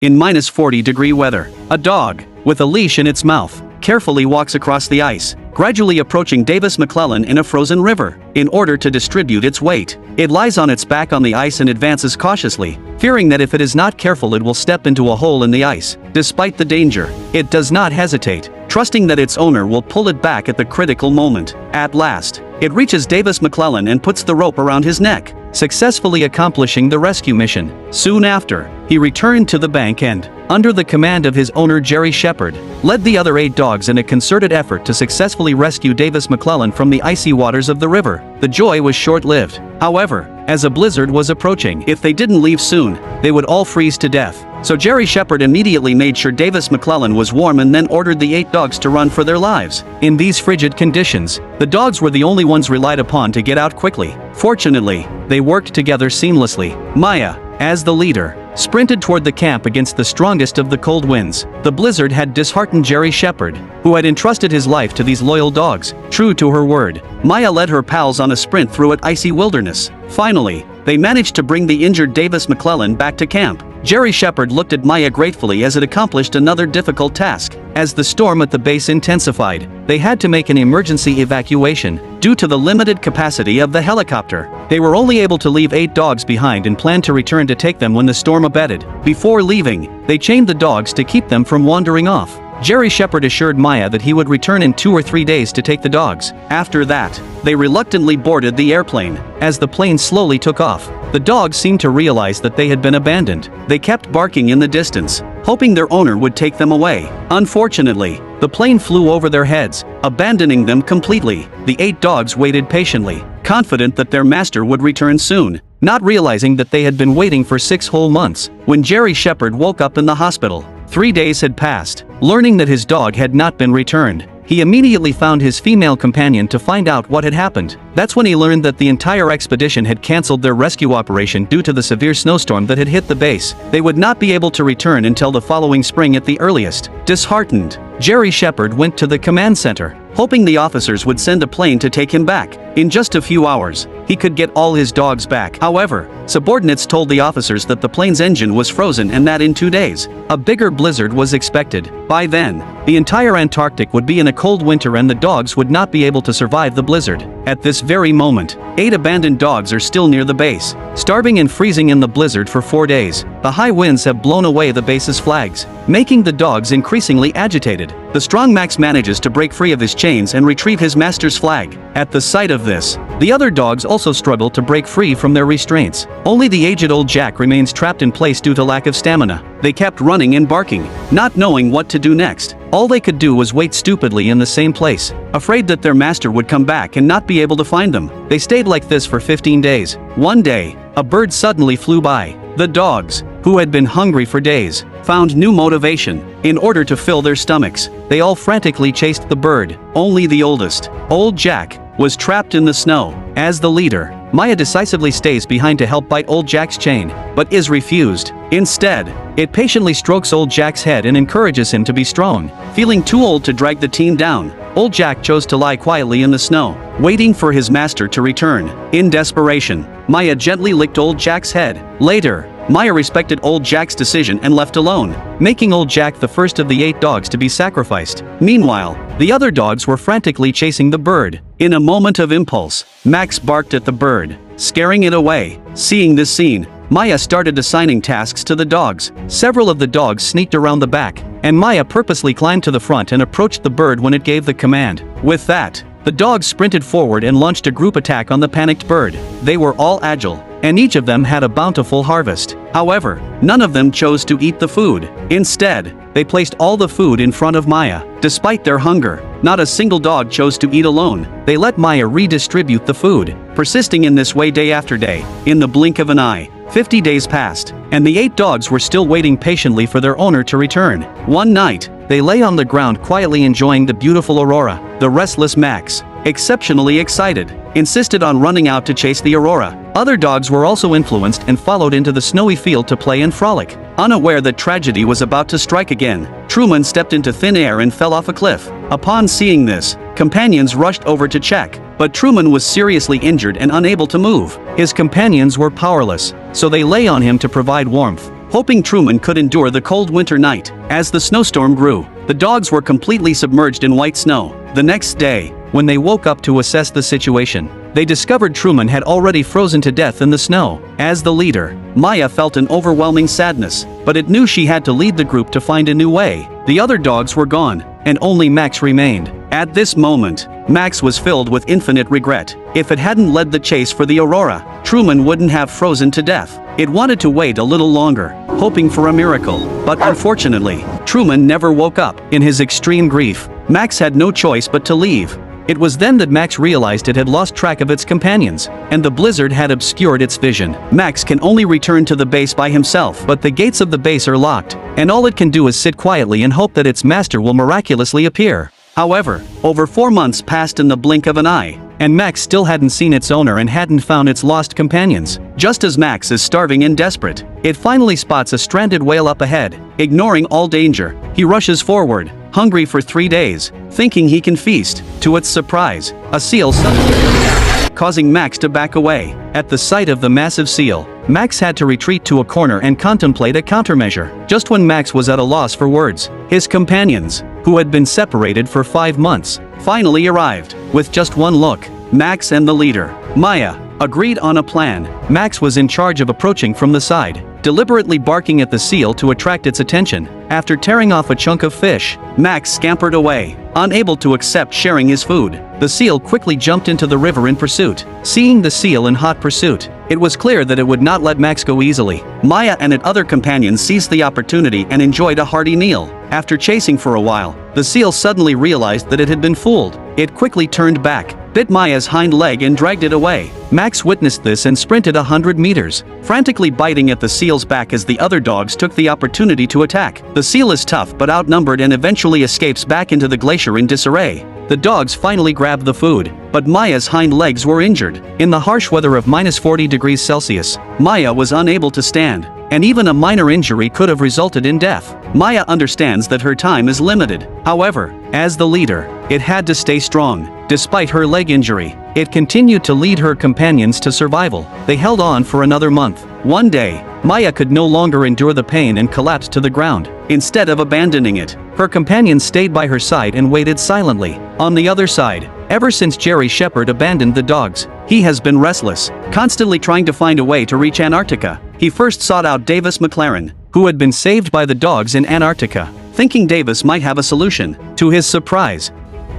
In -40-degree weather, a dog, with a leash in its mouth, carefully walks across the ice, gradually approaching Davis McClellan in a frozen river. In order to distribute its weight, it lies on its back on the ice and advances cautiously, fearing that if it is not careful it will step into a hole in the ice. Despite the danger, it does not hesitate, trusting that its owner will pull it back at the critical moment. At last, it reaches Davis McClellan and puts the rope around his neck, successfully accomplishing the rescue mission. Soon after, he returned to the bank and, under the command of his owner Jerry Shepard, led the other 8 dogs in a concerted effort to successfully rescue Davis McClellan from the icy waters of the river. The joy was short-lived, however, as a blizzard was approaching. If they didn't leave soon, they would all freeze to death. So Jerry Shepard immediately made sure Davis McClellan was warm and then ordered the 8 dogs to run for their lives. In these frigid conditions, the dogs were the only ones relied upon to get out quickly. Fortunately, they worked together seamlessly. Maya, as the leader, sprinted toward the camp against the strongest of the cold winds. The blizzard had disheartened Jerry Shepard, who had entrusted his life to these loyal dogs. True to her word, Maya led her pals on a sprint through an icy wilderness. Finally, they managed to bring the injured Davis McClellan back to camp. Jerry Shepard looked at Maya gratefully as it accomplished another difficult task. As the storm at the base intensified, they had to make an emergency evacuation. Due to the limited capacity of the helicopter, they were only able to leave 8 dogs behind and planned to return to take them when the storm abated. Before leaving, they chained the dogs to keep them from wandering off. Jerry Shepard assured Maya that he would return in 2 or 3 days to take the dogs. After that, they reluctantly boarded the airplane. As the plane slowly took off, the dogs seemed to realize that they had been abandoned. They kept barking in the distance, hoping their owner would take them away. Unfortunately, the plane flew over their heads, abandoning them completely. The 8 dogs waited patiently, confident that their master would return soon, not realizing that they had been waiting for 6 whole months. When Jerry Shepard woke up in the hospital, 3 days had passed. Learning that his dog had not been returned, he immediately found his female companion to find out what had happened. That's when he learned that the entire expedition had canceled their rescue operation due to the severe snowstorm that had hit the base. They would not be able to return until the following spring at the earliest. Disheartened, Jerry Shepard went to the command center, hoping the officers would send a plane to take him back. In just a few hours, he could get all his dogs back. However, subordinates told the officers that the plane's engine was frozen and that in 2 days, a bigger blizzard was expected. By then, the entire Antarctic would be in a cold winter and the dogs would not be able to survive the blizzard. At this very moment, 8 abandoned dogs are still near the base, starving and freezing in the blizzard for 4 days. The high winds have blown away the base's flags, making the dogs increasingly agitated. The strong Max manages to break free of his chains and retrieve his master's flag. At the sight of this, the other dogs also struggle to break free from their restraints. Only the aged old Jack remains trapped in place due to lack of stamina. They kept running and barking, not knowing what to do next. All they could do was wait stupidly in the same place, afraid that their master would come back and not be able to find them. They stayed like this for 15 days. One day, a bird suddenly flew by. The dogs, who had been hungry for days, found new motivation. In order to fill their stomachs, they all frantically chased the bird. Only the oldest, old Jack, was trapped in the snow. As the leader, Maya decisively stays behind to help bite old Jack's chain, but is refused. Instead, it patiently strokes old Jack's head and encourages him to be strong. Feeling too old to drag the team down, old Jack chose to lie quietly in the snow, waiting for his master to return. In desperation, Maya gently licked old Jack's head. Later, Maya respected old Jack's decision and left alone, making old Jack the first of the 8 dogs to be sacrificed. Meanwhile, the other dogs were frantically chasing the bird. In a moment of impulse, Max barked at the bird, scaring it away. Seeing this scene, Maya started assigning tasks to the dogs. Several of the dogs sneaked around the back, and Maya purposely climbed to the front and approached the bird when it gave the command. With that, the dogs sprinted forward and launched a group attack on the panicked bird. They were all agile, and each of them had a bountiful harvest. However, none of them chose to eat the food. Instead, they placed all the food in front of Maya. Despite their hunger, not a single dog chose to eat alone. They let Maya redistribute the food, persisting in this way day after day. In the blink of an eye, 50 days passed, and the 8 dogs were still waiting patiently for their owner to return. One night, they lay on the ground quietly enjoying the beautiful aurora. The restless Max, exceptionally excited, insisted on running out to chase the aurora. Other dogs were also influenced and followed into the snowy field to play and frolic. Unaware that tragedy was about to strike again, Truman stepped into thin air and fell off a cliff. Upon seeing this, companions rushed over to check, but Truman was seriously injured and unable to move. His companions were powerless, so they lay on him to provide warmth. hoping Truman could endure the cold winter night. As the snowstorm grew, the dogs were completely submerged in white snow. The next day, when they woke up to assess the situation, they discovered Truman had already frozen to death in the snow. As the leader, Maya felt an overwhelming sadness, but it knew she had to lead the group to find a new way. The other dogs were gone, and only Max remained. At this moment, Max was filled with infinite regret. If it hadn't led the chase for the Aurora, Truman wouldn't have frozen to death. It wanted to wait a little longer, hoping for a miracle, but unfortunately, Truman never woke up. In his extreme grief, Max had no choice but to leave. It was then that Max realized it had lost track of its companions, and the blizzard had obscured its vision. Max can only return to the base by himself, but the gates of the base are locked, and all it can do is sit quietly and hope that its master will miraculously appear. However, over 4 months passed in the blink of an eye, and Max still hadn't seen its owner and hadn't found its lost companions. Just as Max is starving and desperate, it finally spots a stranded whale up ahead. Ignoring all danger, he rushes forward, hungry for 3 days, thinking he can feast. To its surprise, a seal suddenly appeared, causing Max to back away. At the sight of the massive seal, Max had to retreat to a corner and contemplate a countermeasure. Just when Max was at a loss for words, his companions, who had been separated for 5 months, finally arrived. With just one look, Max and the leader, Maya, agreed on a plan. Max was in charge of approaching from the side, deliberately barking at the seal to attract its attention. After tearing off a chunk of fish, Max scampered away, unable to accept sharing his food. The seal quickly jumped into the river in pursuit. Seeing the seal in hot pursuit, it was clear that it would not let Max go easily. Maya and its other companions seized the opportunity and enjoyed a hearty meal. After chasing for a while, the seal suddenly realized that it had been fooled. It quickly turned back, bit Maya's hind leg and dragged it away. Max witnessed this and sprinted 100 meters, frantically biting at the seal's back as the other dogs took the opportunity to attack. The seal is tough but outnumbered and eventually escapes back into the glacier in disarray. The dogs finally grabbed the food, but Maya's hind legs were injured. In the harsh weather of -40 degrees Celsius, Maya was unable to stand, and even a minor injury could have resulted in death. Maya understands that her time is limited. However, as the leader, it had to stay strong. Despite her leg injury, it continued to lead her companions to survival. They held on for another month. One day, Maya could no longer endure the pain and collapsed to the ground. Instead of abandoning it, her companions stayed by her side and waited silently. On the other side, ever since Jerry Shepherd abandoned the dogs, he has been restless, constantly trying to find a way to reach Antarctica. He first sought out Davis McLaren, who had been saved by the dogs in Antarctica, thinking Davis might have a solution. To his surprise,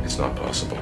"It's not possible,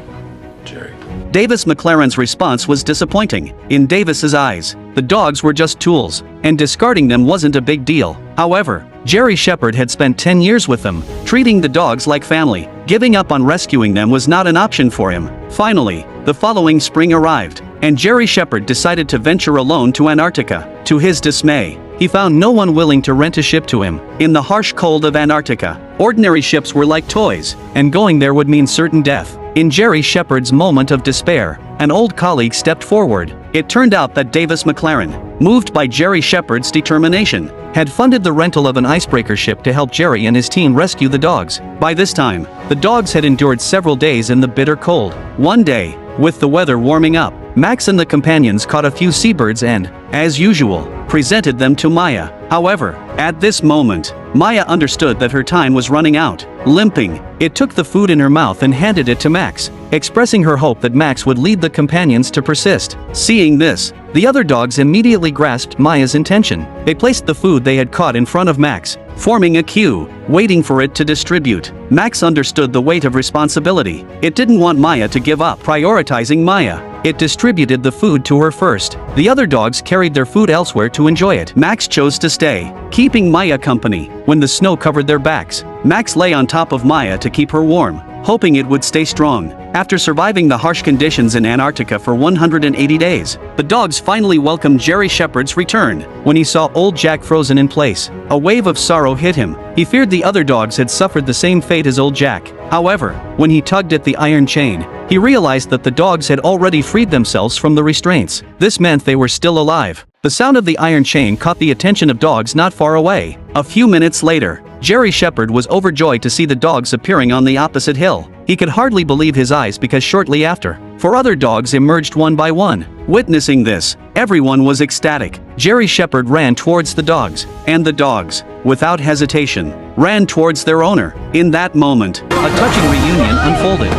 Jerry." Davis McLaren's response was disappointing. In Davis's eyes, the dogs were just tools, and discarding them wasn't a big deal. However, Jerry Shepherd had spent 10 years with them, treating the dogs like family. Giving up on rescuing them was not an option for him. Finally, the following spring arrived, and Jerry Shepherd decided to venture alone to Antarctica. To his dismay, he found no one willing to rent a ship to him. In the harsh cold of Antarctica, ordinary ships were like toys, and going there would mean certain death. In Jerry Shepherd's moment of despair, an old colleague stepped forward. It turned out that Davis McLaren, moved by Jerry Shepherd's determination, had funded the rental of an icebreaker ship to help Jerry and his team rescue the dogs. By this time, the dogs had endured several days in the bitter cold. One day, with the weather warming up, Max and the companions caught a few seabirds and, as usual, presented them to Maya. However, at this moment, Maya understood that her time was running out. Limping, it took the food in her mouth and handed it to Max, expressing her hope that Max would lead the companions to persist. Seeing this, the other dogs immediately grasped Maya's intention. They placed the food they had caught in front of Max, forming a queue, waiting for it to distribute. Max understood the weight of responsibility. It didn't want Maya to give up. Prioritizing Maya, it distributed the food to her first. The other dogs carried their food elsewhere to enjoy it. Max chose to stay, keeping Maya company. When the snow covered their backs, Max lay on top of Maya to keep her warm, hoping it would stay strong. After surviving the harsh conditions in Antarctica for 180 days, the dogs finally welcomed Jerry Shepherd's return. When he saw old Jack frozen in place, a wave of sorrow hit him. He feared the other dogs had suffered the same fate as old Jack. However, when he tugged at the iron chain, he realized that the dogs had already freed themselves from the restraints. This meant they were still alive. The sound of the iron chain caught the attention of dogs not far away. A few minutes later, Jerry Shepherd was overjoyed to see the dogs appearing on the opposite hill. He could hardly believe his eyes because shortly after, 4 other dogs emerged one by one. Witnessing this, everyone was ecstatic. Jerry Shepherd ran towards the dogs, and the dogs, without hesitation, ran towards their owner. In that moment, a touching reunion unfolded.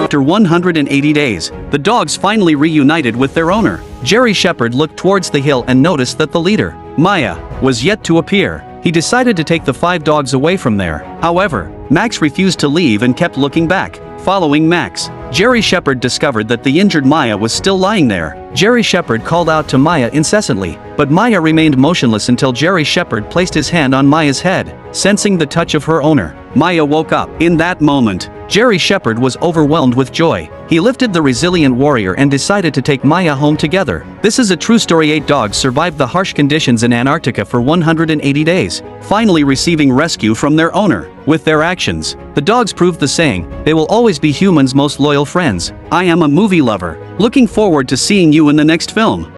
After 180 days, the dogs finally reunited with their owner. Jerry Shepherd looked towards the hill and noticed that the leader, Maya, was yet to appear. He decided to take the 5 dogs away from there. However, Max refused to leave and kept looking back. Following Max, Jerry Shepherd discovered that the injured Maya was still lying there. Jerry Shepherd called out to Maya incessantly, but Maya remained motionless until Jerry Shepherd placed his hand on Maya's head. Sensing the touch of her owner, Maya woke up. In that moment, Jerry Shepherd was overwhelmed with joy. He lifted the resilient warrior and decided to take Maya home together. This is a true story. 8 dogs survived the harsh conditions in Antarctica for 180 days, finally receiving rescue from their owner. With their actions, the dogs proved the saying, they will always be humans' most loyal friends. I am a movie lover, looking forward to seeing you in the next film.